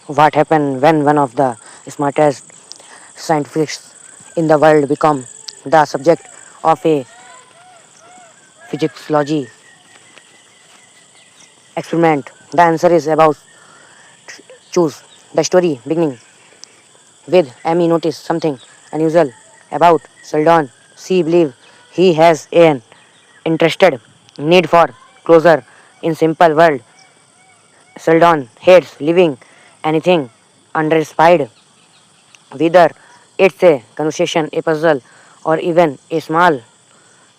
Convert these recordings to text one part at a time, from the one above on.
What happens when one of the smartest scientists in the world become the subject of a physiology experiment? The answer is about choose. The story beginning with Amy noticed something unusual about Sheldon. She believes he has an interested need for closure in simple world. Sheldon hates leaving anything unsatisfied, whether it's a conversation, a puzzle, or even a small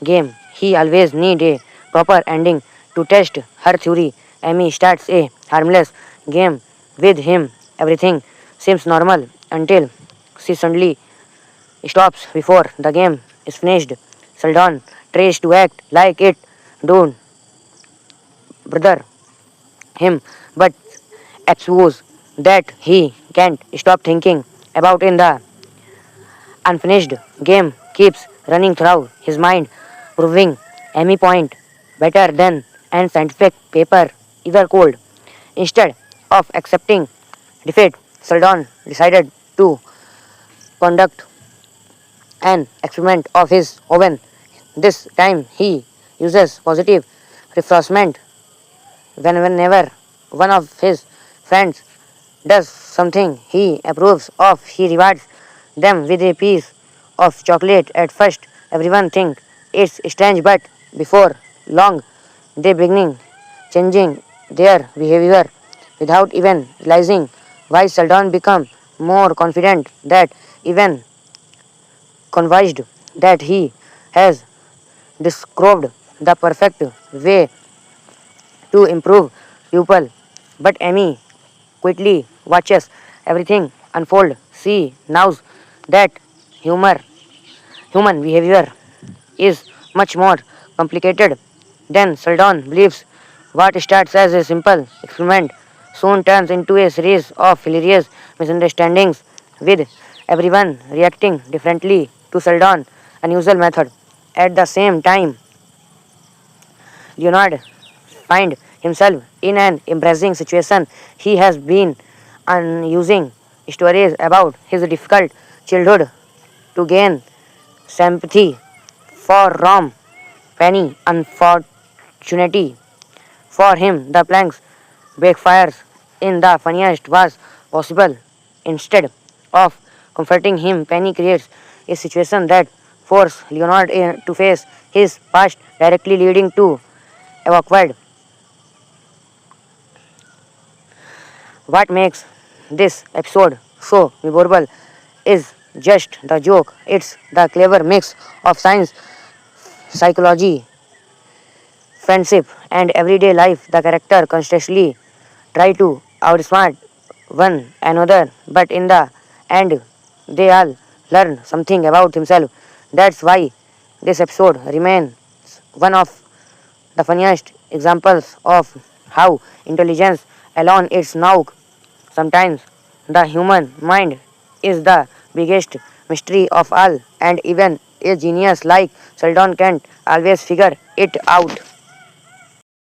game. He always need a proper ending to test her theory. Amy starts a harmless game with him. Everything seems normal until she suddenly stops before the game is finished. Sheldon tries to act like it don't bother him, but expose that he can't stop thinking about in the unfinished game keeps running through his mind, proving any point better than an scientific paper ever could. Instead of accepting defeat, Sheldon decided to conduct an experiment of his own. This time he uses positive reinforcement whenever one of his friends does something he approves of, he rewards them with a piece of chocolate. At first, everyone thinks it's strange, but before long, they begin changing their behavior without even realizing why. Sheldon become more confident that even convinced that he has described the perfect way to improve people. But Amy quickly watches everything unfold. She knows that humor, human behavior is much more complicated than Sheldon believes. What starts as a simple experiment soon turns into a series of hilarious misunderstandings, with everyone reacting differently to Sheldon's unusual method. At the same time, Leonard finds himself in an embarrassing situation. He has been using stories about his difficult childhood to gain sympathy for Rom Penny. Unfortunately for him, the planks backfires in the funniest was possible. Instead of comforting him, Penny creates a situation that forces Leonard to face his past, directly leading to awkward. What makes this episode so memorable is just the joke. It's the clever mix of science, psychology, friendship, and everyday life. The character constantly try to outsmart one another, but in the end, they all learn something about himself. That's why this episode remains one of the funniest examples of how intelligence alone is now. Sometimes the human mind is the biggest mystery of all, and even a genius like Sheldon can't always figure it out.